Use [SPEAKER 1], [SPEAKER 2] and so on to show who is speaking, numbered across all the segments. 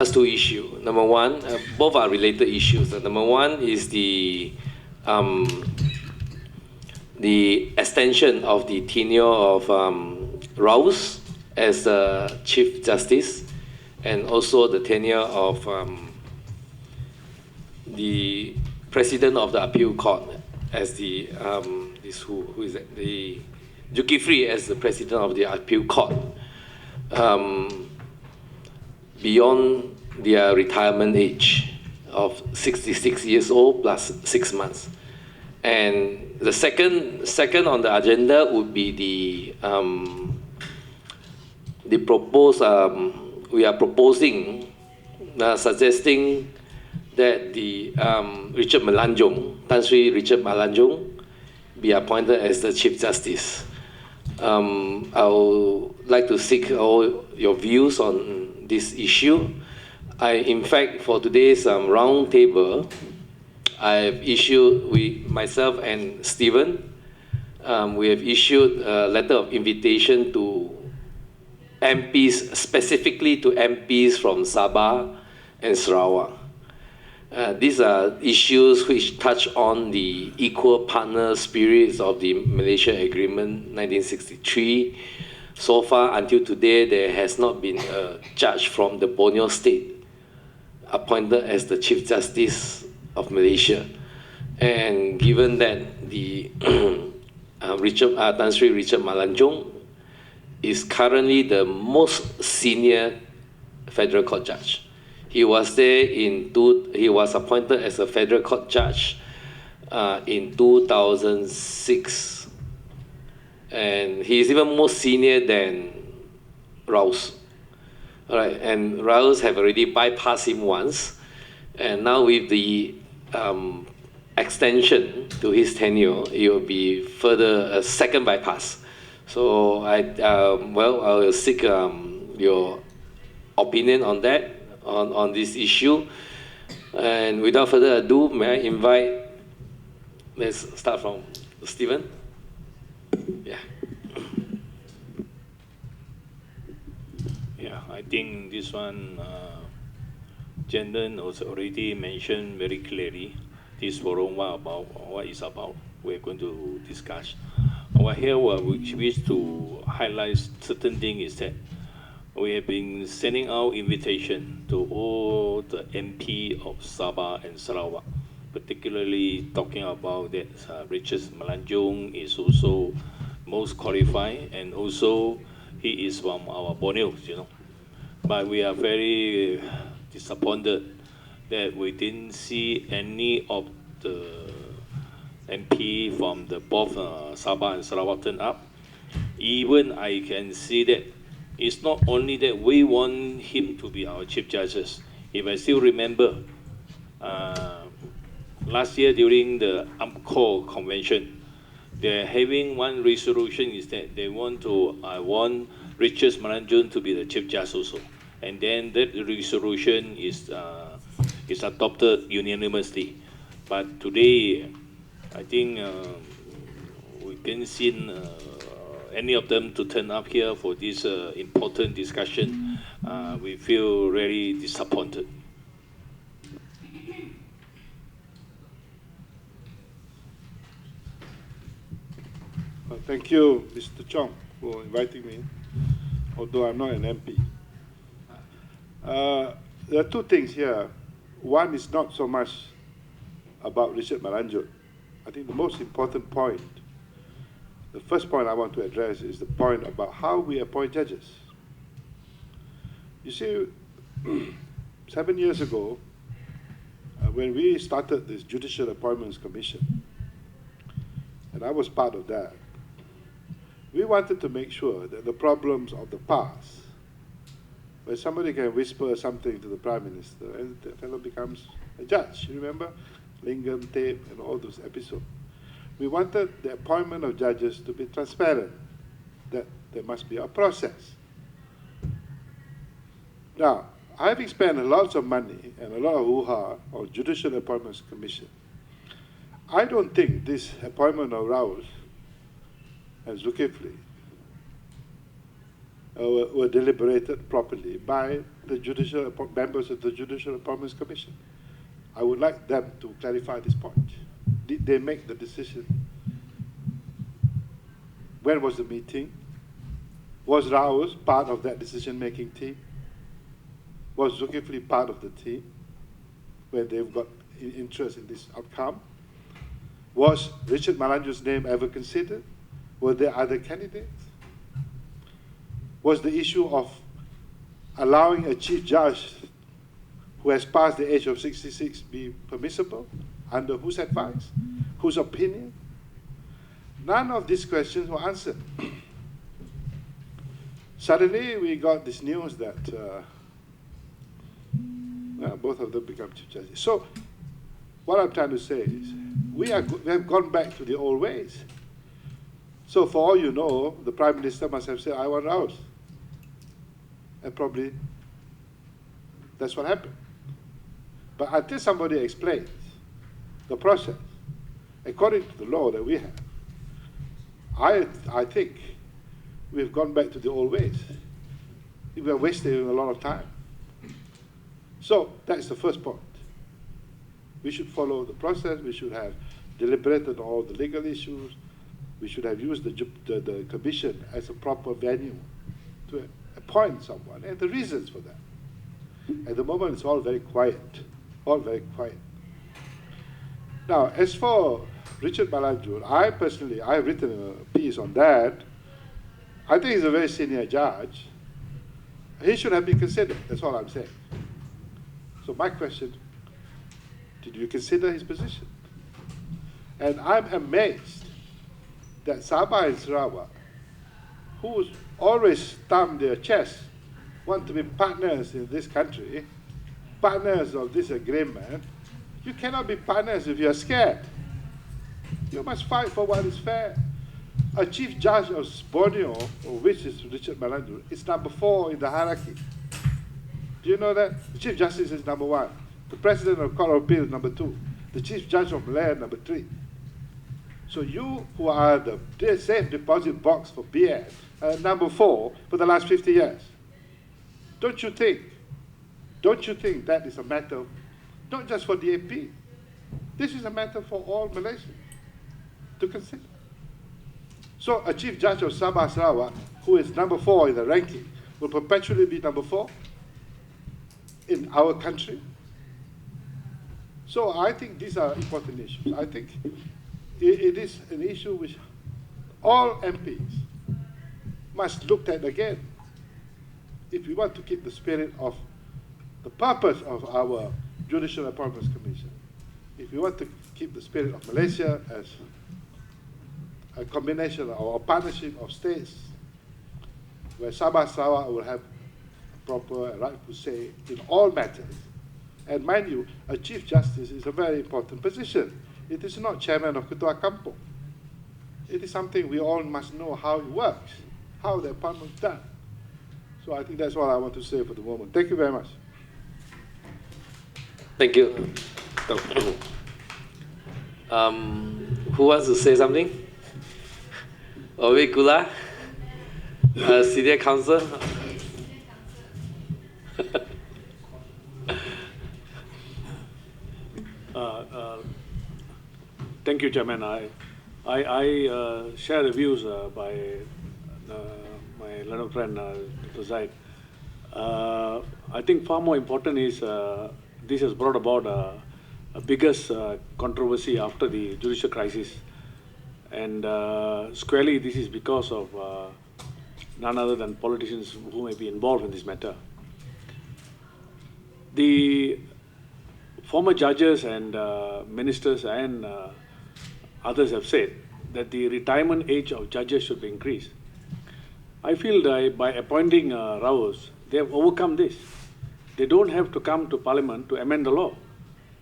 [SPEAKER 1] two issues. Number one, both are related issues. Number one is the extension of the tenure of Rouse as the Chief Justice, and also the tenure of the President of the Appeal Court as the who is it? The Zulkifli as the President of the Appeal Court. Beyond their retirement age of 66 years old plus 6 months. And the second on the agenda would be the proposed, we are proposing, suggesting that the Richard Melanjong, Tan Sri Richard Melanjong, be appointed as the Chief Justice. I would like to seek all your views on this issue. In fact, for today's round table, I've issued, myself and Stephen, we have issued a letter of invitation to MPs, specifically to MPs from Sabah and Sarawak. These are issues which touch on the equal partner spirits of the Malaysia Agreement 1963. So far, until today, there has not been a judge from the Borneo state appointed as the Chief Justice of Malaysia. And given that the Tan Sri Richard Melanjong is currently the most senior federal court judge. He was there he was appointed as a federal court judge in 2006. And he is even more senior than Rouse. All right, and Rouse have already bypassed him once, and now with the extension to his tenure, it will be further a second bypass. So I will seek your opinion on that, on this issue. And without further ado, may I invite, let's start from Stephen. Yeah.
[SPEAKER 2] Yeah, I think this one, Jendan was already mentioned very clearly. This forum what is about. We're going to discuss. Here, we wish to highlight certain things is that we have been sending out invitation to all the MP of Sabah and Sarawak, particularly talking about that Richard Melanjong is also most qualified, and also he is from our Borneo, But we are very disappointed that we didn't see any of the MP from the both Sabah and Sarawak turn up. Even I can see that it's not only that we want him to be our Chief Justice. If I still remember, last year during the AMCO convention, they're having one resolution is that they want Richard Melanjong to be the Chief Justice also. And then that resolution is adopted unanimously. But today, I think we can't see any of them to turn up here for this important discussion. We feel really disappointed.
[SPEAKER 3] Thank you, Mr. Chong, for inviting me, although I'm not an MP. There are two things here. One is not so much about Richard Melanjong. I think the most important point, the first point I want to address is the point about how we appoint judges. You see, 7 years ago, when we started this Judicial Appointments Commission, and I was part of that, we wanted to make sure that the problems of the past, where somebody can whisper something to the Prime Minister and the fellow becomes a judge, you remember? Lingam tape and all those episodes. We wanted the appointment of judges to be transparent, that there must be a process. Now, having spent lots of money and a lot of hoo-ha on Judicial Appointments Commission, I don't think this appointment of Raoul and Zulkifli were deliberated properly by the members of the Judicial Appointments Commission. I would like them to clarify this point. Did they make the decision? When was the meeting? Was Raus part of that decision-making team? Was Zulkifli part of the team when they've got interest in this outcome? Was Richard Malanju's name ever considered? Were there other candidates? Was the issue of allowing a chief judge who has passed the age of 66 be permissible? Under whose advice? Whose opinion? None of these questions were answered. Suddenly, we got this news that both of them become chief judges. So, what I'm trying to say is, we have gone back to the old ways. So, for all you know, the Prime Minister must have said, I want Raus. And probably that's what happened. But until somebody explains the process, according to the law that we have, I think we've gone back to the old ways. We are wasting a lot of time. So that's the first point. We should follow the process. We should have deliberated on all the legal issues. We should have used the commission as a proper venue to appoint someone, and the reasons for that. At the moment, it's all very quiet. All very quiet. Now, as for Richard Malanjur, I've written a piece on that. I think he's a very senior judge. He should have been considered. That's all I'm saying. So my question, did you consider his position? And I'm amazed that Sabah and Sarawak, who always thumb their chest, want to be partners in this country, partners of this agreement. You cannot be partners if you're scared. You must fight for what is fair. A chief judge of Borneo, which is Richard Malanjur, is number 4 in the hierarchy. Do you know that? The Chief Justice is number 1. The President of the Court of Appeal is number 2. The Chief Judge of Malaya number 3. So you, who are the safe deposit box for BN, number 4 for the last 50 years. Don't you think that is a matter, not just for DAP, this is a matter for all Malaysians to consider. So a Chief Judge of Sabah Sarawak, who is number 4 in the ranking, will perpetually be number 4 in our country. So I think these are important issues. I think it is an issue which all MPs must look at again if we want to keep the spirit of the purpose of our Judicial Appointments Commission. If we want to keep the spirit of Malaysia as a combination or a partnership of states where Sabah Sarawak will have a proper and rightful say in all matters. And mind you, a Chief Justice is a very important position. It is not Chairman of Ketua Kampung. It is something we all must know how it works, how the appointment is done. So I think that's all I want to say for the moment. Thank you very much.
[SPEAKER 1] Thank you. Who wants to say something? Ovi Kula, Senior Counsel.
[SPEAKER 4] Thank you, Chairman. I share the views by my learned friend Dr. Zaid. I think far more important is this has brought about a biggest controversy after the judicial crisis. And squarely, this is because of none other than politicians who may be involved in this matter. The former judges and ministers and others have said that the retirement age of judges should be increased. I feel that by appointing Raus, they have overcome this. They don't have to come to Parliament to amend the law.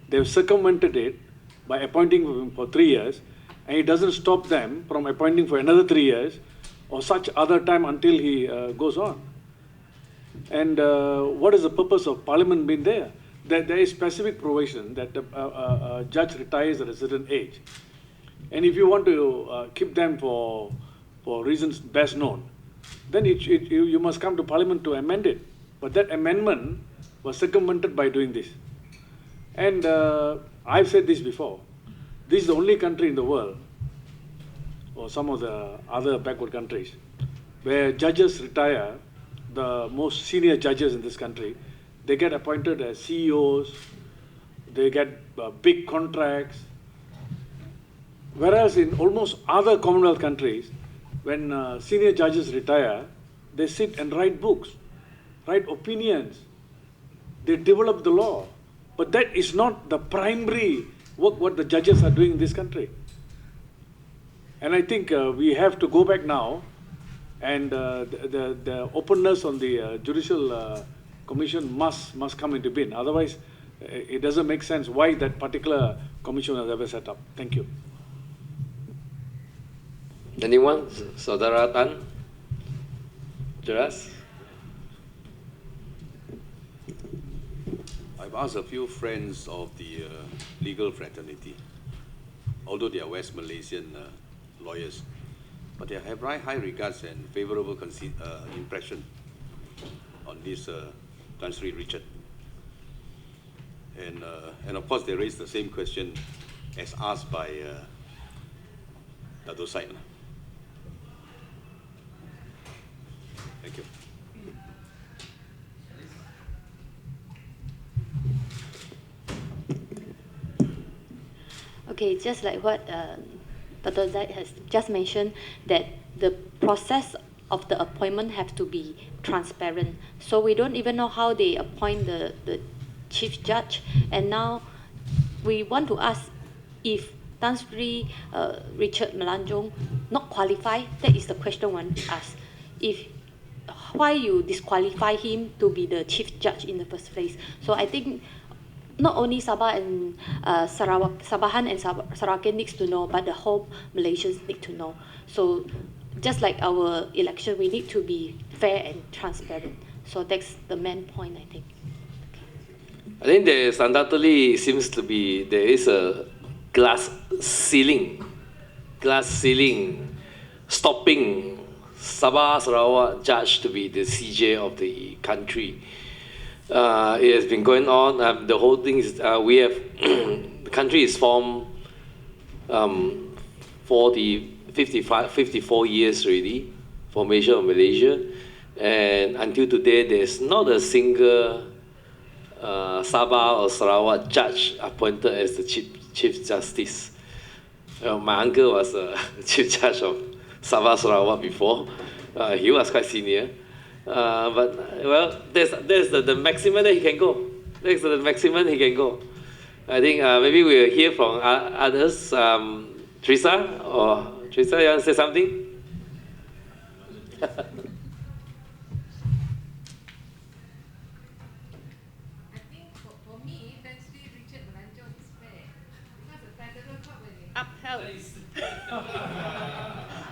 [SPEAKER 4] They have circumvented it by appointing him for 3 years, and it doesn't stop them from appointing for another 3 years or such other time until he goes on. And what is the purpose of Parliament being there? There is specific provision that a judge retires at a certain age. And if you want to keep them for reasons best known, then you must come to Parliament to amend it. But that amendment was circumvented by doing this. And I've said this before. This is the only country in the world, or some of the other backward countries, where judges retire, the most senior judges in this country, they get appointed as CEOs, they get big contracts. Whereas in almost other Commonwealth countries, when senior judges retire, they sit and write books, write opinions, they develop the law. But that is not the primary work what the judges are doing in this country. And I think we have to go back now, and the openness on the Judicial Commission must come into being. Otherwise, it doesn't make sense why that particular commission was ever set up. Thank you.
[SPEAKER 1] Anyone? Saudara Tan? Jelas?
[SPEAKER 5] I've asked a few friends of the legal fraternity, although they are West Malaysian lawyers, but they have very high regards and favorable impression on this Tan Sri Richard. And of course, they raised the same question as asked by Dato' Said. Thank you.
[SPEAKER 6] Okay, just like what Dr. Zaid has just mentioned, that the process of the appointment have to be transparent. So we don't even know how they appoint the chief judge. And now we want to ask if Tan Sri Richard Melanjong not qualified. That is the question one ask. Why you disqualify him to be the chief judge in the first place? So I think not only Sabah and Sabahan and Sarawak needs to know, but the whole Malaysians need to know. So just like our election, we need to be fair and transparent. So that's the main point, I think.
[SPEAKER 1] I think there's undoubtedly seems to be, there is a glass ceiling stopping Sabah Sarawak judge to be the CJ of the country. It has been going on. The whole thing is we have the country is formed 54 years already, formation of Malaysia, and until today there's not a single Sabah or Sarawak judge appointed as the chief justice. My uncle was a chief judge of Sabah Sarawak before. He was quite senior. But well, there's the maximum that he can go. That's the maximum he can go. I think maybe we'll hear from others. Teresa, you want to say something?
[SPEAKER 7] Upheld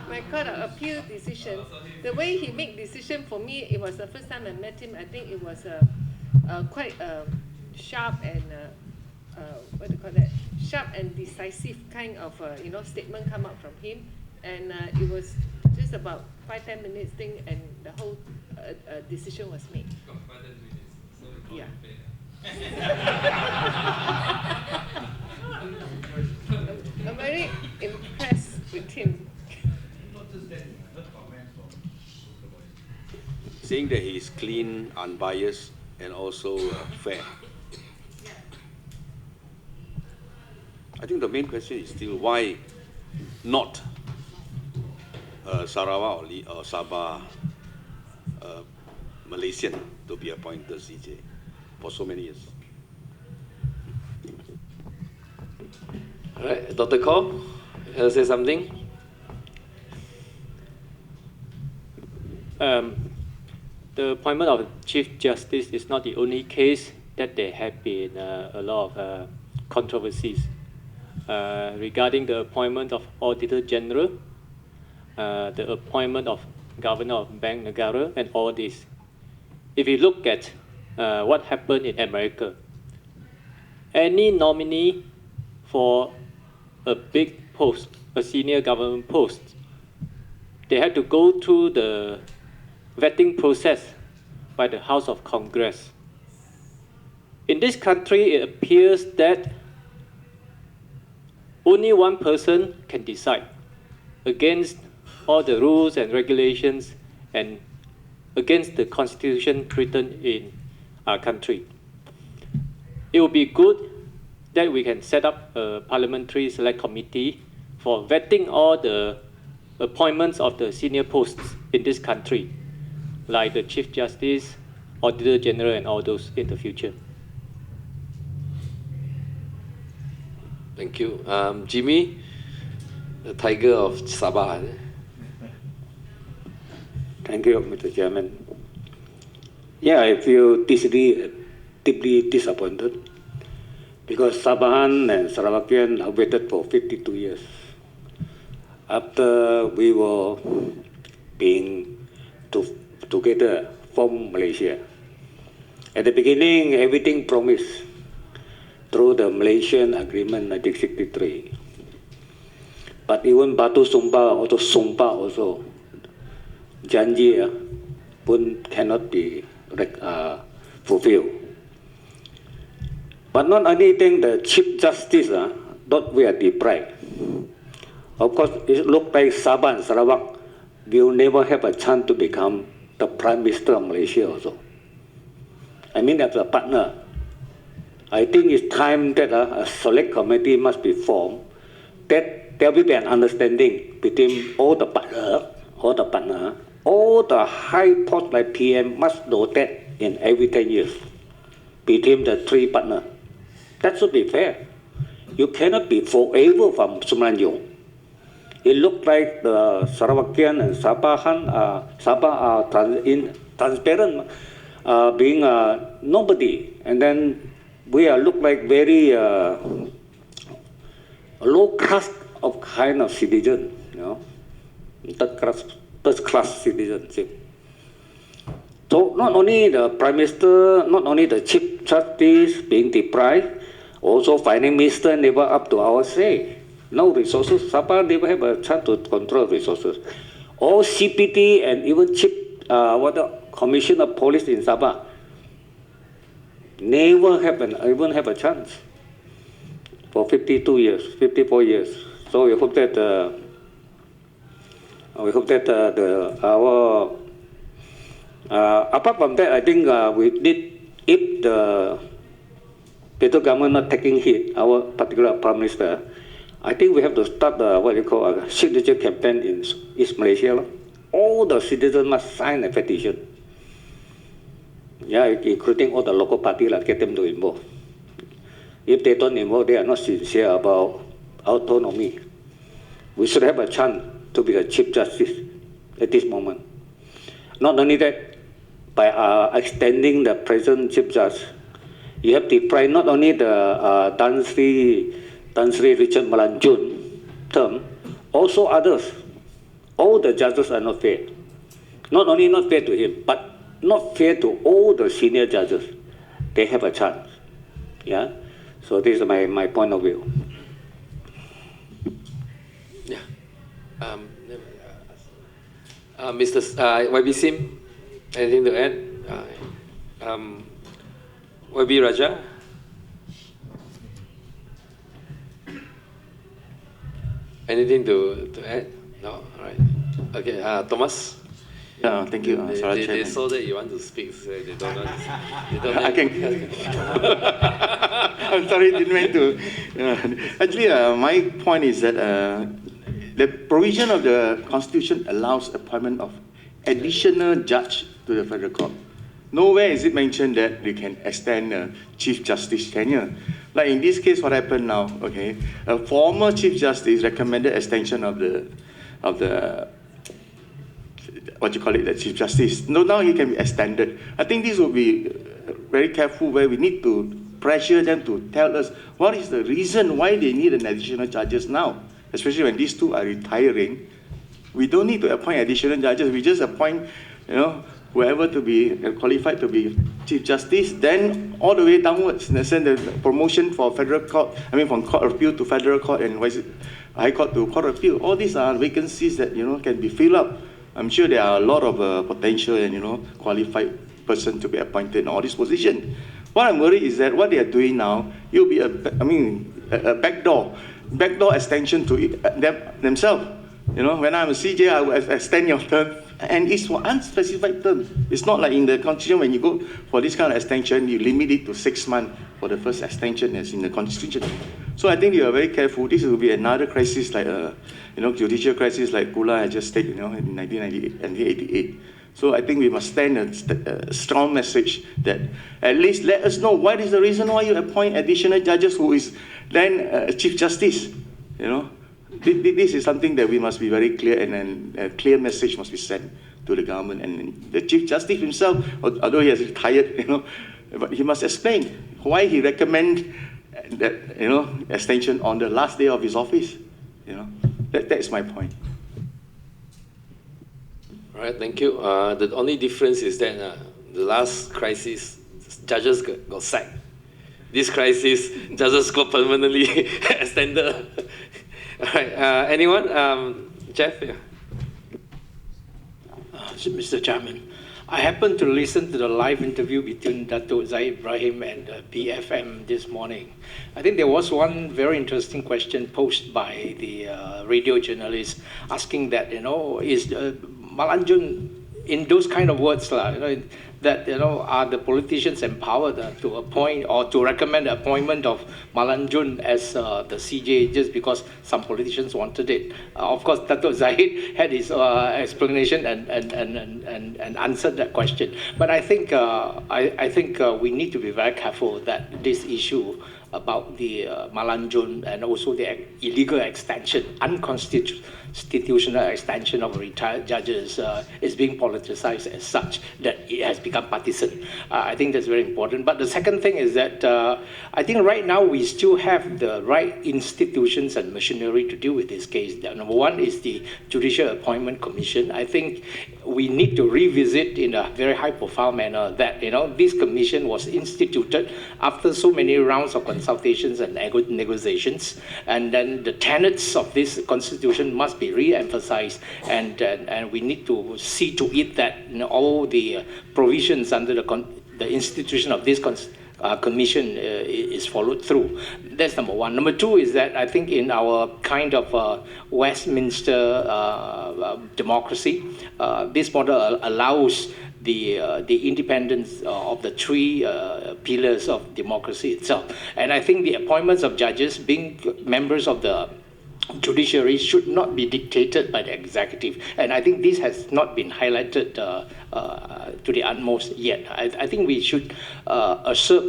[SPEAKER 7] my court of appeal decision. The way he make decision, for me, it was the first time I met him. I think it was quite sharp and what do you call that? Sharp and decisive kind of statement come out from him, and it was just about 5-10 minutes thing, and the whole decision was made. Yeah. I'm very impressed with him.
[SPEAKER 5] Saying that he is clean, unbiased, and also fair. I think the main question is still why not Sarawak or Sabah Malaysian to be appointed CJ for so many years.
[SPEAKER 1] All right, Dr. Koh, you want to say something?
[SPEAKER 8] The appointment of Chief Justice is not the only case that there have been a lot of controversies regarding the appointment of Auditor General, the appointment of Governor of Bank Negara, and all this. If you look at what happened in America, any nominee for a big post, a senior government post, they had to go through the vetting process by the House of Congress. In this country, it appears that only one person can decide against all the rules and regulations and against the constitution written in our country. It would be good that we can set up a parliamentary select committee for vetting all the appointments of the senior posts in this country, like the Chief Justice, Auditor General, and all those in the future.
[SPEAKER 1] Thank you. Jimmy, the tiger of Sabah.
[SPEAKER 9] Thank you, Mr. Chairman. Yeah, I feel deeply disappointed because Sabahan and Sarawakian have waited for 52 years. After we were being together from Malaysia. At the beginning, everything promised through the Malaysian Agreement 1963. But even Batu Sumpah also, janji pun cannot be fulfilled. But not anything the Chief Justice that we are deprived. Of course, it looks like Sabah and Sarawak will never have a chance to become the Prime Minister of Malaysia also. I mean, as a partner, I think it's time that a select committee must be formed, that there will be an understanding between all the partners, all the high posts like PM must rotate in every 10 years between the three partners. That should be fair. You cannot be forever from Semenanjung. It looks like the Sarawakian and Sabah are transparent, being nobody, and then we are look like very low class of kind of citizen, you know, first class citizenship. So not only the Prime Minister, not only the Chief Justice being deprived, also Finance Minister never up to our say. No resources. Sabah never have a chance to control resources. All CPT and even Chief Commissioner of Police in Sabah never even have a chance for 52 years, 54 years. So we hope that apart from that, I think we need, if the federal government not taking hit, our particular Prime Minister, I think we have to start what you call a signature campaign in East Malaysia. All the citizens must sign a petition. Yeah, including all the local parties, get them to involve. If they don't involve, they are not sincere about autonomy. We should have a chance to be the Chief Justice at this moment. Not only that, by extending the present Chief Justice, you have deprived not only the Tan Sri Richard Malanjun term, also others. All the judges are not fair. Not only not fair to him, but not fair to all the senior judges. They have a chance. Yeah. So this is my point of view.
[SPEAKER 1] Yeah. Mr. YB Sim, anything to add? YB Raja? Anything to add? No? All right. Okay, Thomas?
[SPEAKER 10] Yeah, thank you,
[SPEAKER 1] They saw that you want to speak, so they don't want to speak.
[SPEAKER 10] I can. I'm sorry, didn't mean to. Actually, my point is that the provision of the Constitution allows appointment of additional judge to the Federal Court. Nowhere is it mentioned that we can extend Chief Justice tenure. Like in this case, what happened now? Okay, a former Chief Justice recommended extension of the what you call it, the Chief Justice. No, now he can be extended. I think this will be very careful, where we need to pressure them to tell us what is the reason why they need an additional judges now, especially when these two are retiring. We don't need to appoint additional judges. We just appoint, whoever to be qualified to be Chief Justice, then all the way downwards, in the sense the promotion for Federal Court, from Court of Appeal to Federal Court and High Court to Court of Appeal. All these are vacancies that, can be filled up I'm sure there are a lot of potential and qualified person to be appointed in all this position. What I'm worried is that what they are doing now, it will be a backdoor extension to themselves. When I'm a CJ, I will extend your term, and it's for unspecified term. It's not like in the Constitution when you go for this kind of extension, you limit it to 6 months for the first extension as in the Constitution. So I think you are very careful. This will be another crisis like judicial crisis like Kula had just stated, in 1998 and 1988. So I think we must send a strong message that at least let us know what is the reason why you appoint additional judges who is then Chief Justice. This is something that we must be very clear, and then a clear message must be sent to the government and the Chief Justice himself, although he has retired, but he must explain why he recommend that extension on the last day of his office. That's my point.
[SPEAKER 1] All right, thank you. The only difference is that the last crisis, judges got sacked. This crisis, judges got permanently extended. All right, anyone? Jeff? Yeah.
[SPEAKER 11] Mr. Chairman, I happened to listen to the live interview between Dato' Zahid Ibrahim and BFM this morning. I think there was one very interesting question posed by the radio journalist asking that, is Malanjun, in those kind of words, that are the politicians empowered to appoint or to recommend the appointment of Malanjun as the CJ just because some politicians wanted it. Of course, Dato' Zahid had his explanation and answered that question. But I think we need to be very careful that this issue about the Malanjun and also the illegal extension, unconstitutional extension of retired judges is being politicized as such that it has become partisan. I think that's very important. But the second thing is that I think right now we still have the right institutions and machinery to deal with this case. Number one is the Judicial Appointment Commission. I think we need to revisit in a very high-profile manner that this commission was instituted after so many rounds of consultations and negotiations, and then the tenets of this constitution must be re-emphasized, and we need to see to it that all the provisions under the institution of this commission is followed through. That's number one. Number two is that I think in our kind of Westminster democracy, this model allows the independence of the three pillars of democracy itself. And I think the appointments of judges, being members of the judiciary, should not be dictated by the executive. And I think this has not been highlighted to the utmost yet. I think we should assert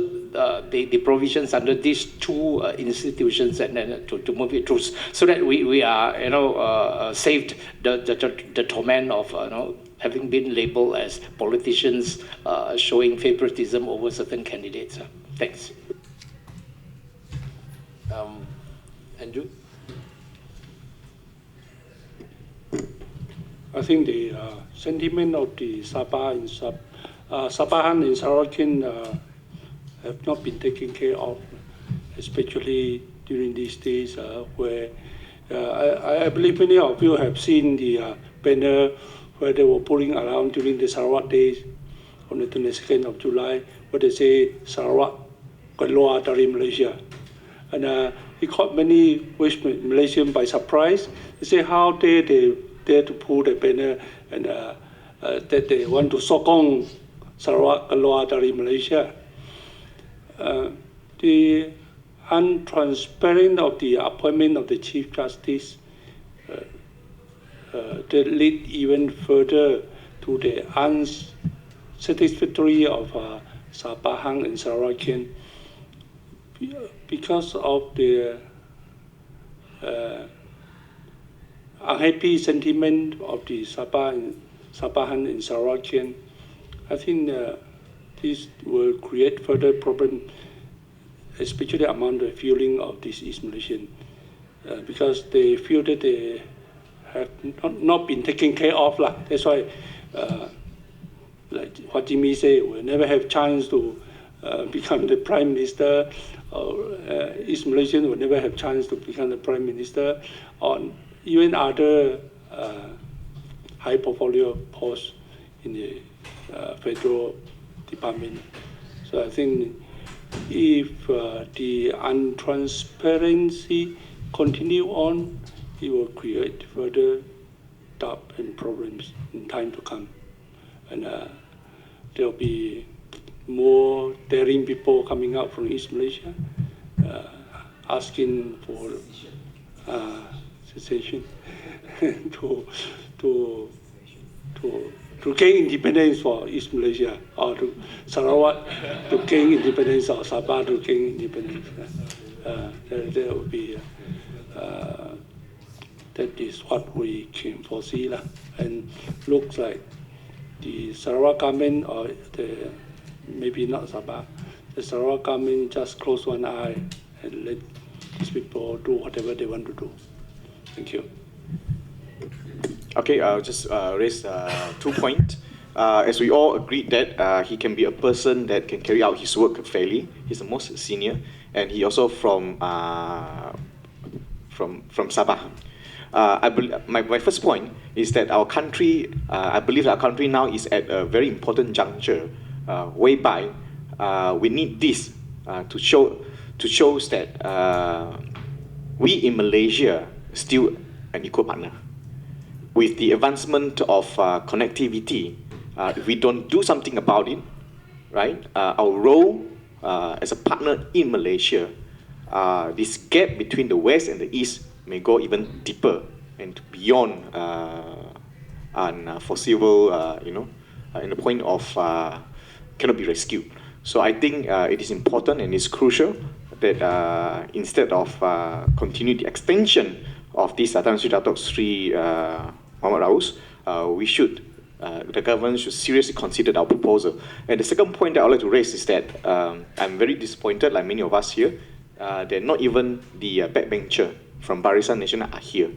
[SPEAKER 11] the provisions under these two institutions and then to move it through so that we are saved the torment of having been labeled as politicians showing favoritism over certain candidates. Thanks.
[SPEAKER 1] Andrew?
[SPEAKER 12] I think the sentiment of the Sabahan in Sarawak have not been taken care of, especially during these days where I believe many of you have seen the banner where they were pulling around during the Sarawak days on the 22nd of July, where they say Sarawak keluar dari Malaysia. And it caught many West Malaysians by surprise. They say how they dare to pull the banner and that they want to sokong Sarawak keluar dari Malaysia. The untransparent of the appointment of the Chief Justice that lead even further to the unsatisfactory of Sabahang and Sarawakian because of the unhappy sentiment of the Sabahan and Sarawakian. I think this will create further problem, especially among the feeling of these East Malaysian, because they feel that they have not been taken care of. That's why, like what Jimmy said, we'll never have chance to become the Prime Minister, or East Malaysian will never have chance to become the Prime Minister, or even other high portfolio post in the federal department. So I think if the untransparency continue on, it will create further doubt and problems in time to come. And there'll be more daring people coming out from East Malaysia asking for cessation to gain independence for East Malaysia, or to Sarawak to gain independence, or Sabah to gain independence. There will be that is what we can foresee, and looks like the Sarawak government, or maybe not Sabah, the Sarawak government just close one eye and let these people do whatever they want to do. Thank you.
[SPEAKER 13] Okay, I'll just raise 2 points. As we all agreed that he can be a person that can carry out his work fairly. He's the most senior, and he also from Sabah. My first point is that our country, I believe our country now is at a very important juncture, whereby we need this to show that we in Malaysia still an equal partner. With the advancement of connectivity, if we don't do something about it, right? Our role as a partner in Malaysia, this gap between the West and the East may go even deeper and beyond unforeseeable, in the point of cannot be rescued. So I think it is important and it's crucial that instead of continue the extension of this Tan Sri Datuk Sri Muhammad Raus, the government should seriously consider our proposal. And the second point that I would like to raise is that I'm very disappointed, like many of us here, that not even the backbencher from Barisan Nasional are here.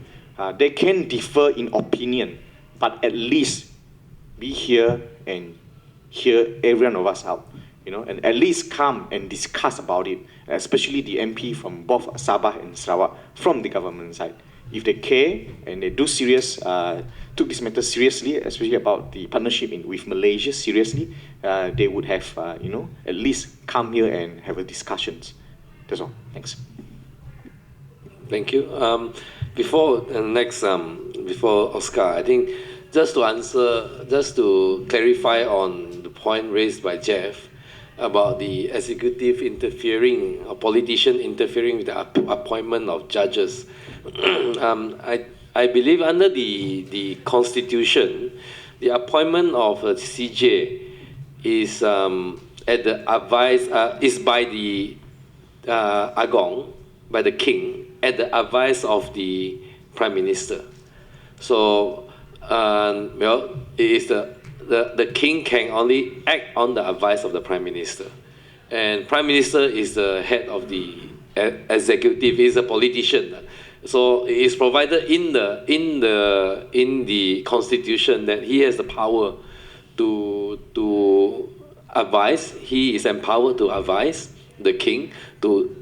[SPEAKER 13] They can differ in opinion, but at least be here and hear every one of us out, and at least come and discuss about it, especially the MP from both Sabah and Sarawak from the government side. If they care and they do took this matter seriously, especially about the partnership with Malaysia seriously, they would have, at least come here and have a discussions. That's all. Thanks.
[SPEAKER 1] Thank you. Before Oscar, I think just to clarify on the point raised by Jeff about the executive interfering, or politician interfering with the appointment of judges. I believe under the Constitution, the appointment of a CJ is at the advice is by the Agong, by the King, at the advice of the Prime Minister. So, it is the King can only act on the advice of the Prime Minister, and Prime Minister is the head of the executive, is a politician. So it is provided in the Constitution that he has the power to advise. He is empowered to advise the King to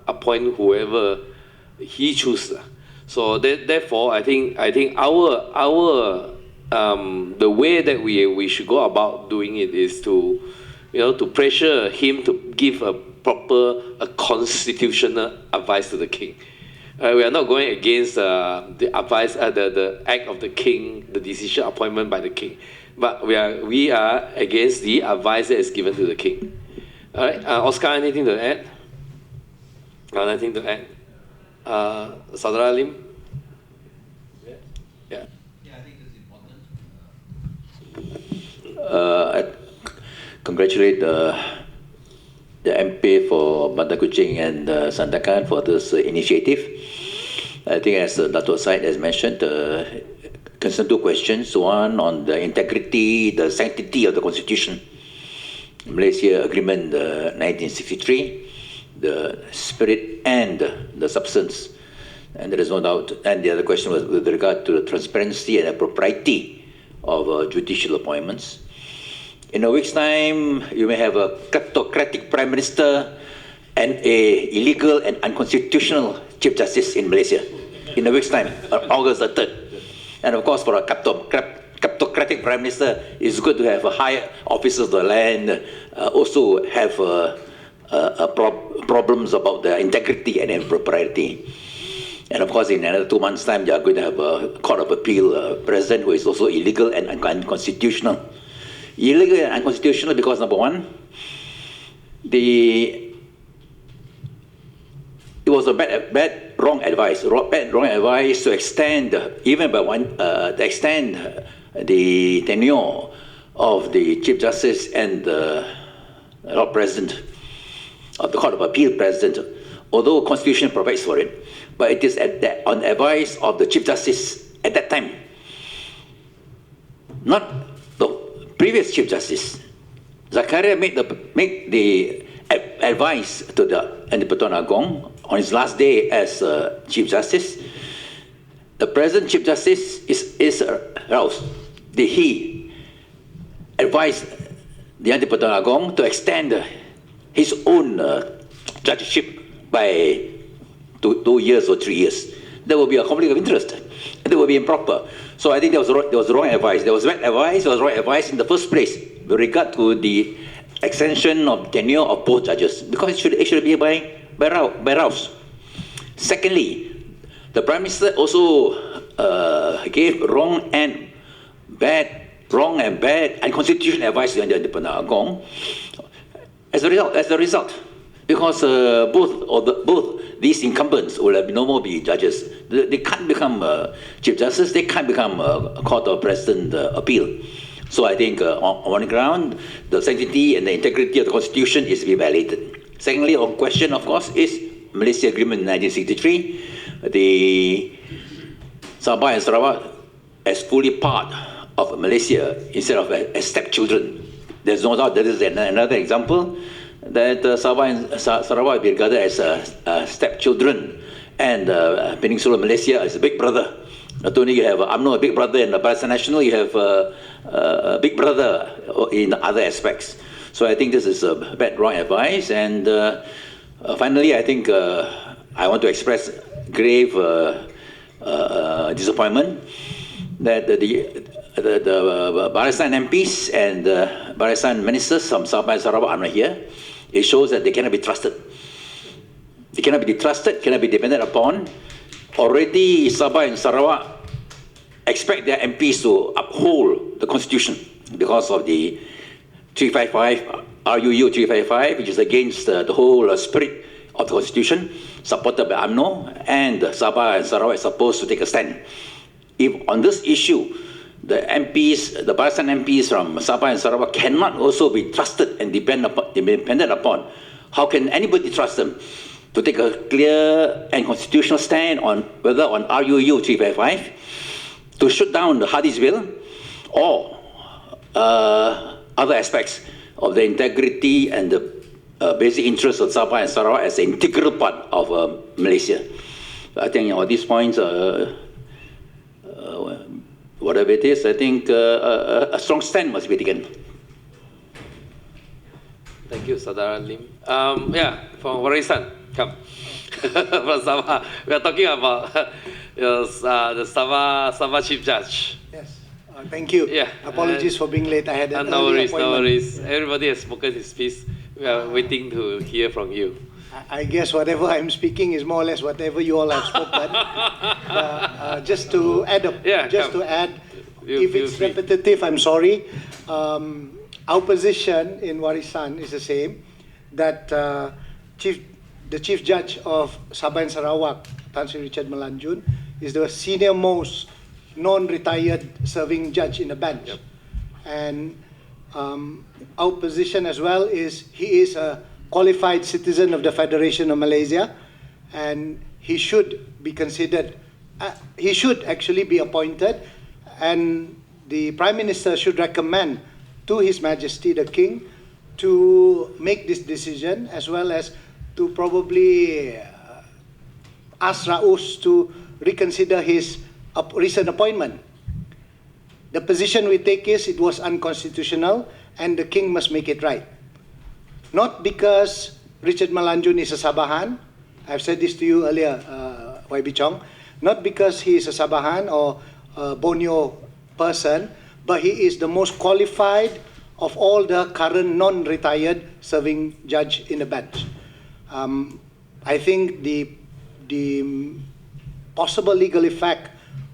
[SPEAKER 1] appoint whoever he chooses. So therefore, I think our the way that we should go about doing it is to pressure him to give a proper constitutional advice to the King. We are not going against the advice, the act of the King, the decision appointment by the King, but we are against the advice that is given to the King. All right, Oscar, anything to add? Nothing to add. Saudara Lim? Yeah.
[SPEAKER 14] I think it's important. I congratulate the MP for Bandar Kuching and Sandakan for this initiative. I think as Datuk Syed has mentioned, concern 2 questions. One on the integrity, the sanctity of the Constitution. Malaysia Agreement 1963, the spirit and the substance. And there is no doubt. And the other question was with regard to the transparency and the propriety of judicial appointments. In a week's time, you may have a kleptocratic Prime Minister and a illegal and unconstitutional Chief Justice in Malaysia. In a week's time, August the 3rd. And of course, for a kleptocratic prime minister, it's good to have high officers of the land, also have problems about the integrity and impropriety. And of course, in another 2 months' time, they are going to have a Court of Appeal president who is also illegal and unconstitutional. Illegal and unconstitutional because, number one, it was a wrong advice to extend, even by the tenure of the Chief Justice and the Lord President of the Court of Appeal President, although Constitution provides for it, but it is on advice of the Chief Justice at that time, not the previous Chief Justice. Zakaria made the advice to the Antipaton Agong on his last day as Chief Justice. The present Chief Justice is Raus. He advised the Antipaton Agong to extend his own judgeship by 2 years or 3 years. There will be a conflict of interest. That will be improper. So I think there was wrong advice. There was bad advice. There was right advice in the first place with regard to the extension of tenure of both judges, because it should be by Raus. Secondly, the Prime Minister also gave wrong and bad unconstitutional advice to the Antipaton Agong. As a result, because both these incumbents will no more be judges. They can't become Chief Justice. They can't become a Court of President Appeal. So I think on one ground, the sanctity and the integrity of the Constitution is to be violated. Secondly, on question, of course, is Malaysia Agreement in 1963. The Sabah and Sarawak as fully part of Malaysia instead of as stepchildren. There's no doubt that is another example that Sabah and Sarawak be regarded as stepchildren, and Peninsular Malaysia as a big brother. Not only you have UMNO, a big brother, and the Barisan Nasional, you have a big brother in other aspects. So I think this is a bad, wrong advice. And finally, I think I want to express grave disappointment that the Barisan MPs and Barisan ministers from Sabah and Sarawak are not here. It shows that they cannot be trusted. They cannot be trusted, cannot be depended upon. Already Sabah and Sarawak expect their MPs to uphold the Constitution because of the 355, RUU 355, which is against the whole spirit of the Constitution, supported by UMNO, and Sabah and Sarawak is supposed to take a stand. If on this issue, the MPs, the Barisan MPs from Sabah and Sarawak cannot also be trusted and depended upon, how can anybody trust them to take a clear and constitutional stand on whether on RUU 355 to shoot down the Hadi's bill or other aspects of the integrity and the basic interests of Sabah and Sarawak as an integral part of Malaysia. I think on these points, whatever it is, I think a strong stand must be taken.
[SPEAKER 1] Thank you, Saudara Lim. Yeah, from Warisan, come. From Sabah. We are talking about the Sabah Chief Judge.
[SPEAKER 15] Yes, thank you.
[SPEAKER 1] Yeah.
[SPEAKER 15] Apologies for being late. I had an
[SPEAKER 1] no
[SPEAKER 15] early
[SPEAKER 1] worries,
[SPEAKER 15] appointment.
[SPEAKER 1] no worries. Everybody has spoken his piece. We are waiting to hear from you.
[SPEAKER 15] I guess whatever I'm speaking is more or less whatever you all have spoken. Just to add, if it's repetitive, I'm sorry. Our position in Warisan is the same, that the Chief Judge of Sabah and Sarawak, Tan Sri Richard Melanjun, is the senior most non-retired serving judge in the bench.
[SPEAKER 1] Yep.
[SPEAKER 15] And our position as well is he is a qualified citizen of the Federation of Malaysia, and he should be considered, he should actually be appointed, and the Prime Minister should recommend to His Majesty the King to make this decision, as well as to probably ask Raus to reconsider his recent appointment. The position we take is it was unconstitutional and the King must make it right. Not because Richard Melanjun is a Sabahan, I've said this to you earlier, YB Chong, not because he is a Sabahan or Borneo person, but he is the most qualified of all the current non-retired serving judge in the bench. I think the possible legal effect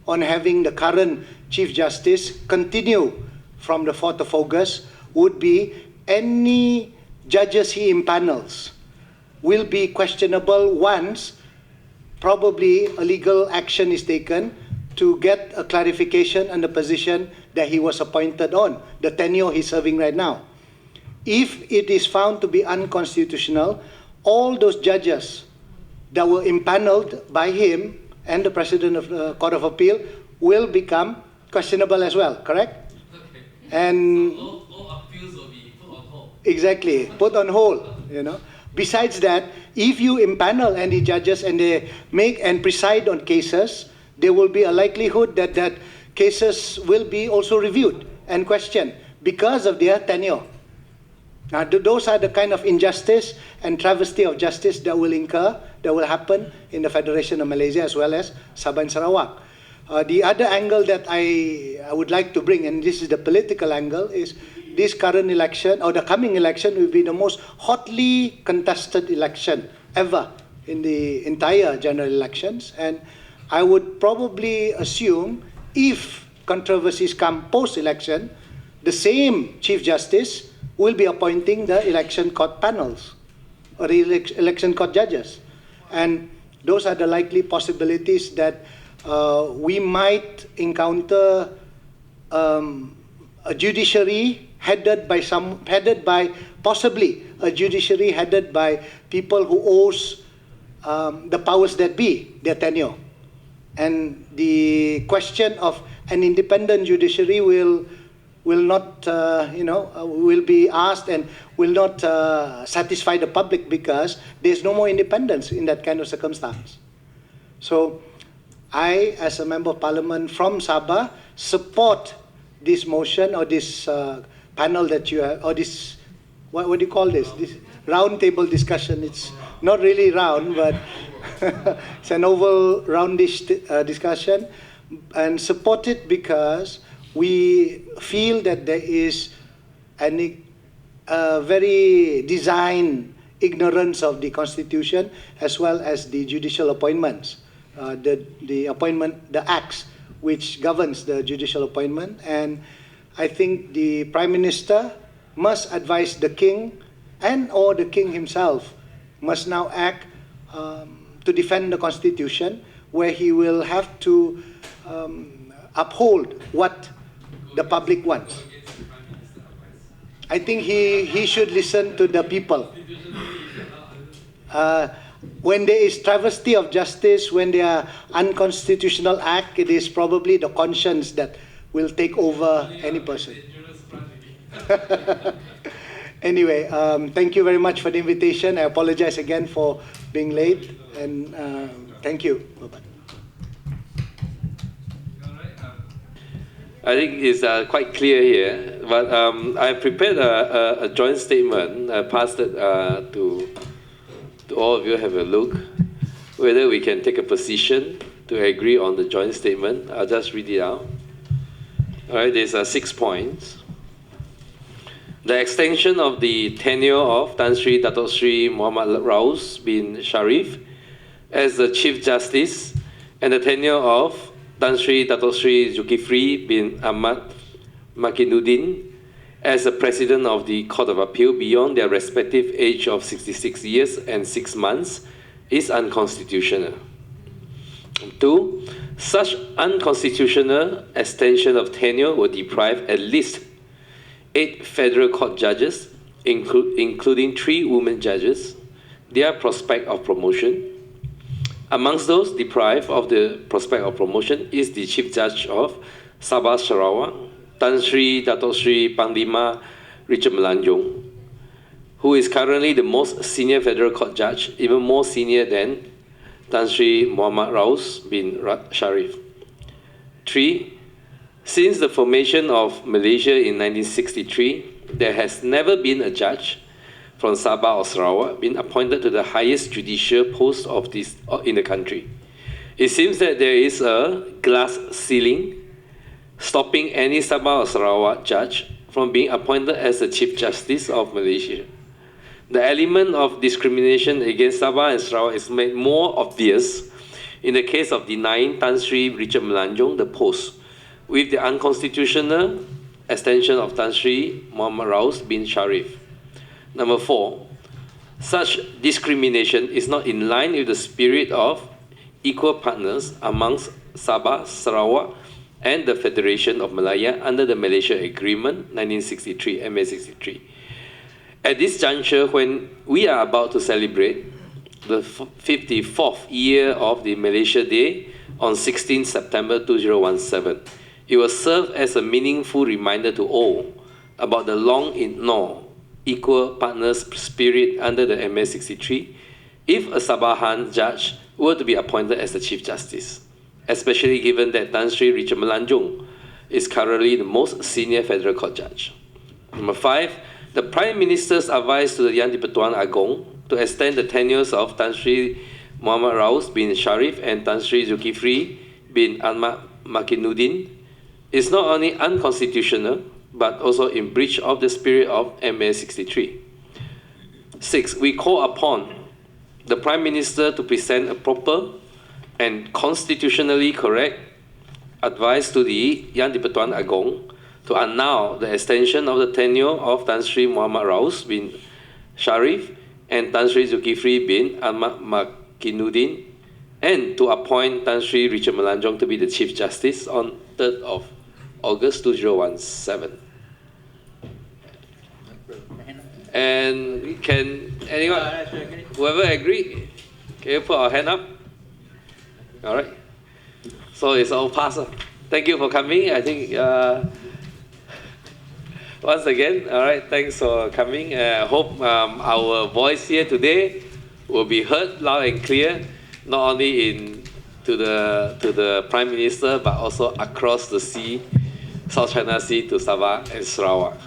[SPEAKER 15] on having the current Chief Justice continue from the 4th of August would be any judges he impanels will be questionable once probably a legal action is taken to get a clarification on the position that he was appointed on, the tenure he's serving right now. If it is found to be unconstitutional, all those judges that were impaneled by him and the President of the Court of Appeal will become questionable as well, correct? And
[SPEAKER 1] all appeals will be put on hold.
[SPEAKER 15] exactly, put on hold, you know. Besides that, if you impanel any judges and they make and preside on cases, there will be a likelihood that cases will be also reviewed and questioned because of their tenure. Now, those are the kind of injustice and travesty of justice that will happen in the Federation of Malaysia as well as Sabah and Sarawak. The other angle that I would like to bring, and this is the political angle, is this current election or the coming election will be the most hotly contested election ever in the entire general elections. And I would probably assume if controversies come post-election, the same Chief Justice will be appointing the election court panels or the election court judges. And those are the likely possibilities that we might encounter a judiciary headed by possibly a judiciary headed by people who owes the powers that be their tenure. And the question of an independent judiciary will not, will be asked and will not satisfy the public because there's no more independence in that kind of circumstance. So I, as a Member of Parliament from Sabah, support this motion or this panel that you have, or this, what do you call this? This round table discussion. It's not really round, but it's an oval roundish discussion, and support it because we feel that there is a very design ignorance of the Constitution as well as the judicial appointments, the acts which governs the judicial appointment. And I think the Prime Minister must advise the King and or the King himself must now act to defend the Constitution, where he will have to uphold what the public wants. I think he should listen to the people. When there is travesty of justice, when there are unconstitutional act, it is probably the conscience that will take over any person. Anyway, thank you very much for the invitation. I apologize again for being late, and thank you. Bye-bye.
[SPEAKER 1] I think it's quite clear here, but I prepared a joint statement, passed it to all of you have a look, whether we can take a position to agree on the joint statement. I'll just read it out. All right, there's 6 points. The extension of the tenure of Tan Sri Dato Sri Muhammad Raus bin Sharif as the Chief Justice and the tenure of Tan Sri Dato Sri Zulkifli bin Ahmad Makinuddin as the President of the Court of Appeal beyond their respective age of 66 years and 6 months is unconstitutional. 2, such unconstitutional extension of tenure will deprive at least 8 federal court judges, including 3 women judges, their prospect of promotion. Amongst those deprived of the prospect of promotion is the Chief Judge of Sabah Sarawak, Tan Sri Dato Sri Panglima Richard Melanjong, who is currently the most senior federal court judge, even more senior than Tan Sri Muhammad Raus bin Sharif. 3, since the formation of Malaysia in 1963, there has never been a judge from Sabah or Sarawak been appointed to the highest judicial post of this in the country. It seems that there is a glass ceiling stopping any Sabah or Sarawak judge from being appointed as the Chief Justice of Malaysia. The element of discrimination against Sabah and Sarawak is made more obvious in the case of denying Tan Sri Richard Melanjong the post, with the unconstitutional extension of Tan Sri Muhammad Raus bin Sharif. Number 4, such discrimination is not in line with the spirit of equal partners amongst Sabah, Sarawak, and the Federation of Malaya under the Malaysia Agreement 1963, MA 63. At this juncture, when we are about to celebrate the 54th year of the Malaysia Day on 16 September 2017, it will serve as a meaningful reminder to all about the long-ignored equal partners spirit under the MA 63 if a Sabahan judge were to be appointed as the Chief Justice, especially given that Tan Sri Richard Melanjong is currently the most senior federal court judge. Number 5, the Prime Minister's advice to the Yang di-Pertuan Agong to extend the tenures of Tan Sri Muhammad Raus bin Sharif and Tan Sri Zulkifli bin Ahmad Makinuddin is not only unconstitutional, but also in breach of the spirit of MA 63. 6, we call upon the Prime Minister to present a proper and constitutionally correct advice to the Yang di-Pertuan Agong to annul the extension of the tenure of Tan Sri Muhammad Raus bin Sharif and Tan Sri Zulkifli bin Ahmad Makinuddin, and to appoint Tan Sri Richard Melanjong to be the Chief Justice on 3rd of August 2017. And can anyone, whoever agree, can you put our hand up? All right. So it's all passed. Thank you for coming. I think once again, all right, thanks for coming. I hope our voice here today will be heard loud and clear, not only to the Prime Minister, but also across the sea, South China Sea to Sabah and Sarawak.